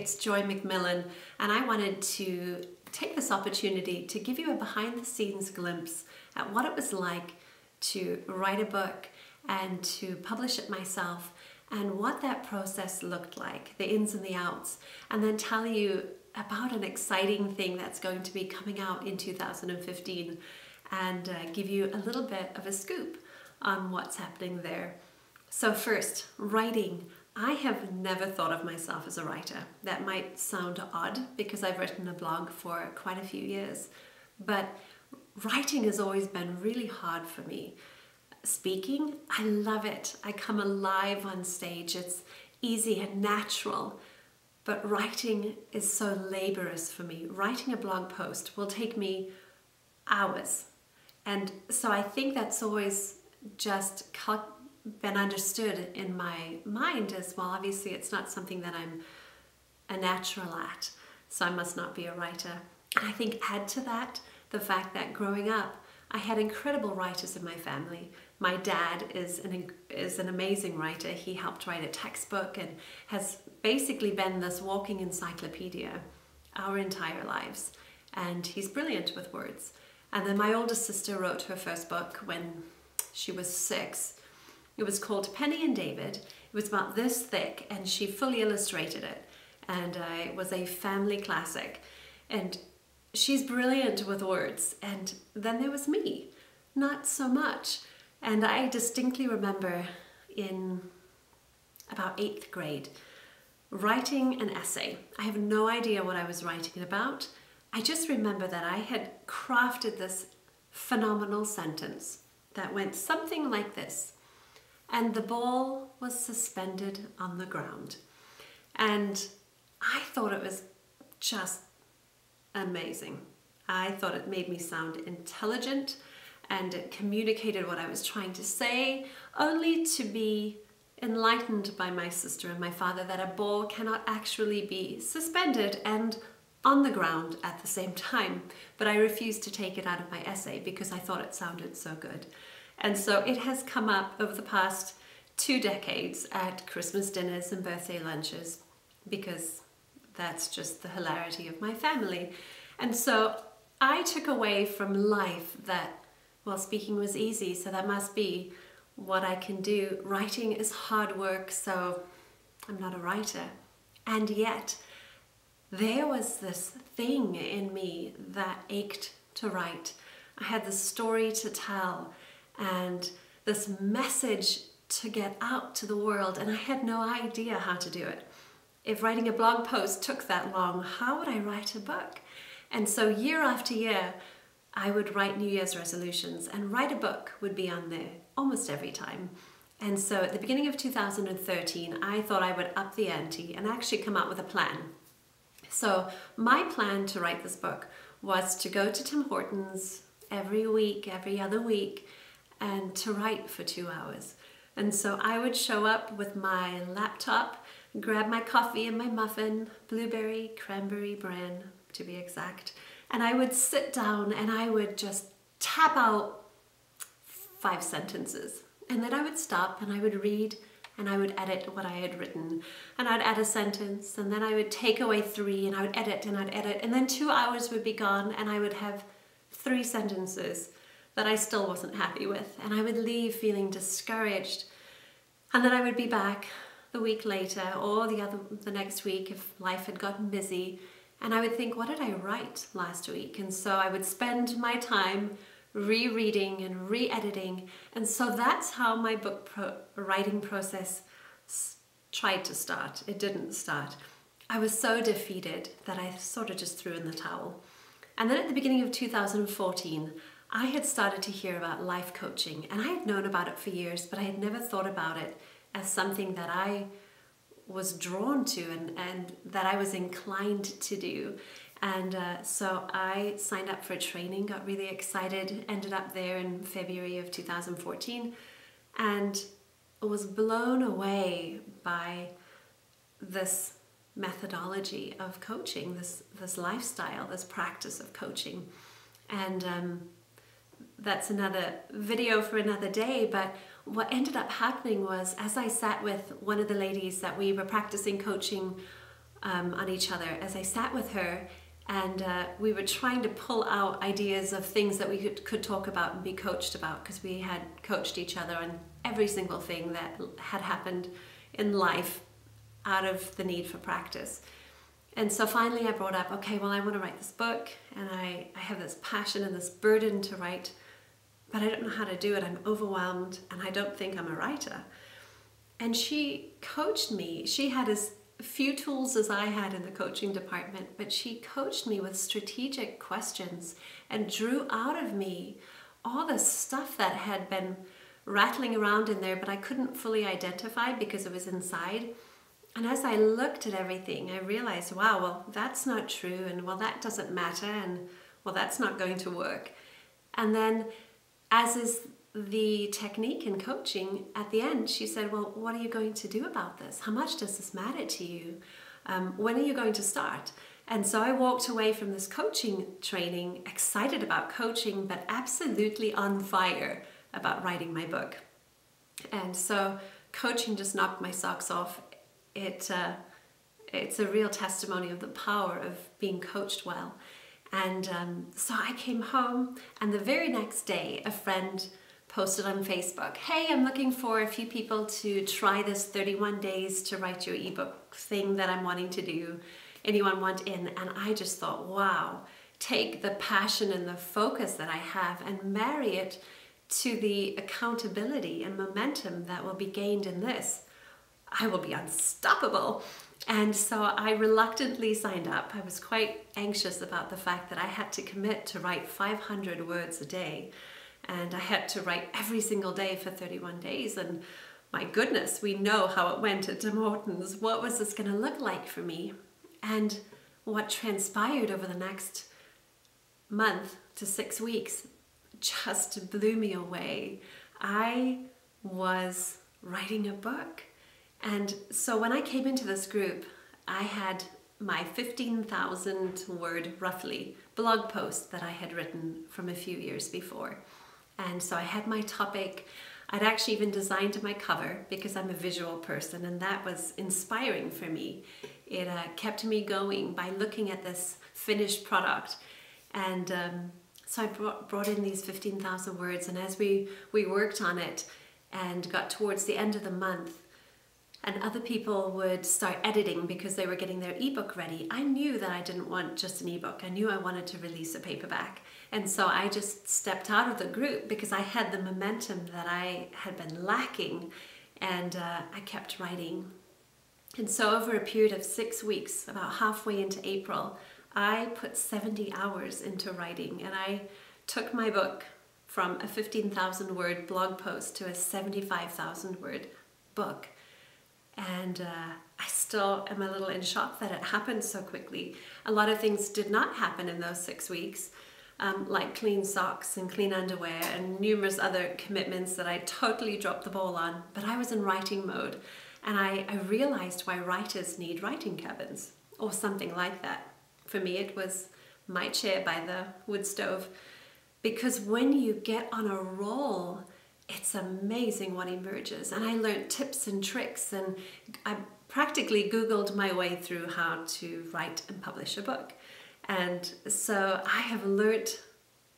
it's Joy McMillan, and I wanted to take this opportunity to give you a behind-the-scenes glimpse at what it was like to write a book and to publish it myself, and what that process looked like, the ins and the outs, and then tell you about an exciting thing that's going to be coming out in 2015, and give you a little bit of a scoop on what's happening there. So first, writing. I have never thought of myself as a writer. That might sound odd because I've written a blog for quite a few years, but writing has always been really hard for me. Speaking, I love it. I come alive on stage. It's easy and natural, but writing is so laborious for me. Writing a blog post will take me hours. And so I think that's always just been understood in my mind as well. Obviously, it's not something that I'm a natural at, so I must not be a writer. And I think add to that the fact that growing up, I had incredible writers in my family. My dad is an amazing writer. He helped write a textbook and has basically been this walking encyclopedia our entire lives. And he's brilliant with words. And then my oldest sister wrote her first book when she was 6. It was called Penny and David. It was about this thick, and she fully illustrated it. And it was a family classic. And she's brilliant with words. And then there was me, not so much. And I distinctly remember in about 8th grade writing an essay. I have no idea what I was writing about. I just remember that I had crafted this phenomenal sentence that went something like this. And the ball was suspended on the ground. And I thought it was just amazing. I thought it made me sound intelligent, and it communicated what I was trying to say, only to be enlightened by my sister and my father that a ball cannot actually be suspended and on the ground at the same time. But I refused to take it out of my essay because I thought it sounded so good. And so it has come up over the past 2 decades at Christmas dinners and birthday lunches, because that's just the hilarity of my family. And so I took away from life that, well, speaking was easy, so that must be what I can do. Writing is hard work, so I'm not a writer. And yet, there was this thing in me that ached to write. I had this story to tell and this message to get out to the world, and I had no idea how to do it. If writing a blog post took that long, how would I write a book? And so year after year, I would write New Year's resolutions, and write a book would be on there almost every time. And so at the beginning of 2013, I thought I would up the ante and actually come up with a plan. So my plan to write this book was to go to Tim Hortons every week, every other week, and to write for 2 hours. And so I would show up with my laptop, grab my coffee and my muffin, blueberry, cranberry bran to be exact, and I would sit down and I would just tap out 5 sentences. And then I would stop and I would read and I would edit what I had written. And I'd add a sentence, and then I would take away 3, and I would edit and I'd edit, and then 2 hours would be gone and I would have 3 sentences that I still wasn't happy with, and I would leave feeling discouraged. And then I would be back the week later or the next week if life had gotten busy, and I would think, what did I write last week? And so I would spend my time rereading and re-editing, and so that's how my book writing process tried to start. It didn't start. I was so defeated that I sort of just threw in the towel. And then at the beginning of 2014, I had started to hear about life coaching, and I had known about it for years, but I had never thought about it as something that I was drawn to and that I was inclined to do. And so I signed up for a training, got really excited, ended up there in February of 2014, and was blown away by this methodology of coaching, this lifestyle, this practice of coaching. And that's another video for another day, but what ended up happening was, as I sat with one of the ladies that we were practicing coaching on each other as I sat with her, and we were trying to pull out ideas of things that we could talk about and be coached about, because we had coached each other on every single thing that had happened in life out of the need for practice. And so finally I brought up, okay, well, I want to write this book, and I have this passion and this burden to write, but I don't know how to do it. I'm overwhelmed, and I don't think I'm a writer. And she coached me. She had as few tools as I had in the coaching department, but she coached me with strategic questions and drew out of me all the stuff that had been rattling around in there, but I couldn't fully identify because it was inside. And as I looked at everything, I realized, wow, well, that's not true, and well, that doesn't matter, and well, that's not going to work. And then, as is the technique in coaching, at the end, she said, well, what are you going to do about this? How much does this matter to you? When are you going to start? And so I walked away from this coaching training excited about coaching, but absolutely on fire about writing my book. And so coaching just knocked my socks off. It's a real testimony of the power of being coached well. And so I came home, and the very next day, a friend posted on Facebook, hey, I'm looking for a few people to try this 31 days to write your ebook thing that I'm wanting to do. Anyone want in? And I just thought, wow, take the passion and the focus that I have and marry it to the accountability and momentum that will be gained in this. I will be unstoppable. And so I reluctantly signed up. I was quite anxious about the fact that I had to commit to write 500 words a day. And I had to write every single day for 31 days. And my goodness, we know how it went at Tim Hortons. What was this going to look like for me? And what transpired over the next month to 6 weeks just blew me away. I was writing a book. And so when I came into this group, I had my 15,000 word, roughly, blog post that I had written from a few years before. And so I had my topic. I'd actually even designed my cover because I'm a visual person, and that was inspiring for me. It kept me going by looking at this finished product. And so I brought in these 15,000 words, and as we worked on it and got towards the end of the month, and other people would start editing because they were getting their ebook ready, I knew that I didn't want just an ebook. I knew I wanted to release a paperback. And so I just stepped out of the group because I had the momentum that I had been lacking, and I kept writing. And so over a period of 6 weeks, about halfway into April, I put 70 hours into writing, and I took my book from a 15,000 word blog post to a 75,000 word book. And I still am a little in shock that it happened so quickly. A lot of things did not happen in those 6 weeks, like clean socks and clean underwear and numerous other commitments that I totally dropped the ball on. But I was in writing mode, and I realized why writers need writing cabins or something like that. For me, it was my chair by the wood stove, because when you get on a roll, it's amazing what emerges. And I learned tips and tricks, and I practically Googled my way through how to write and publish a book. And so I have learned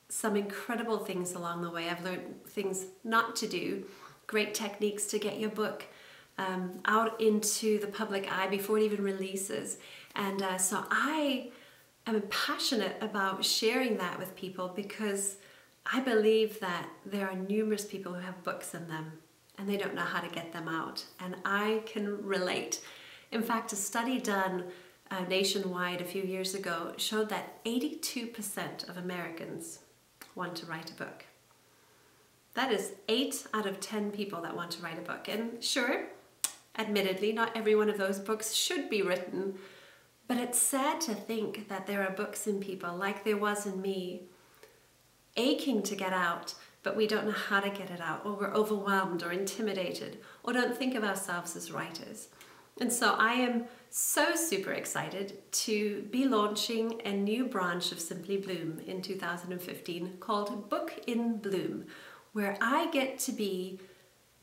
some incredible things along the way. I've learned things not to do, great techniques to get your book out into the public eye before it even releases. And so I am passionate about sharing that with people, because I believe that there are numerous people who have books in them and they don't know how to get them out. And I can relate. In fact, a study done nationwide a few years ago showed that 82% of Americans want to write a book. That is 8 out of 10 people that want to write a book. And sure, admittedly, not every one of those books should be written, but it's sad to think that there are books in people, like there was in me, aching to get out, but we don't know how to get it out, or we're overwhelmed or intimidated, or don't think of ourselves as writers. And so I am so super excited to be launching a new branch of Simply Bloom in 2015 called Book in Bloom, where I get to be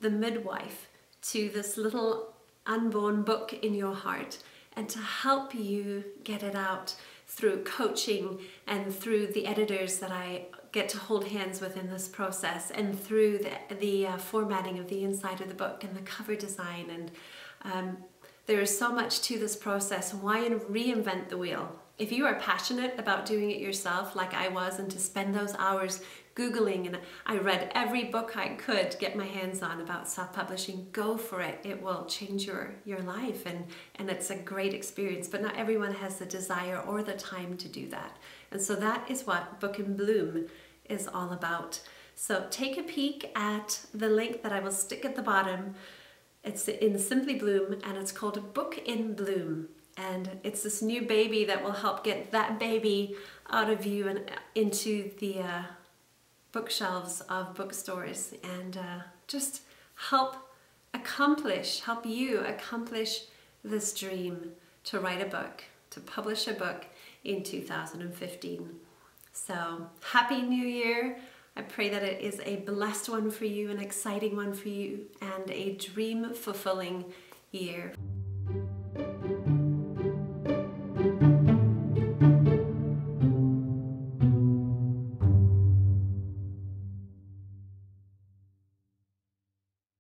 the midwife to this little unborn book in your heart. and to help you get it out through coaching and through the editors that I get to hold hands with in this process, and through the formatting of the inside of the book and the cover design. And there is so much to this process. Why reinvent the wheel? If you are passionate about doing it yourself, like I was, and to spend those hours Googling, and I read every book I could get my hands on about self-publishing, go for it. It will change your life, and it's a great experience, but not everyone has the desire or the time to do that. And so that is what Book in Bloom is all about. So take a peek at the link that I will stick at the bottom. It's in Simply Bloom, and it's called Book in Bloom. And it's this new baby that will help get that baby out of you and into the bookshelves of bookstores, and just help you accomplish this dream to write a book, to publish a book in 2015. So happy New Year. I pray that it is a blessed one for you, an exciting one for you, and a dream fulfilling year.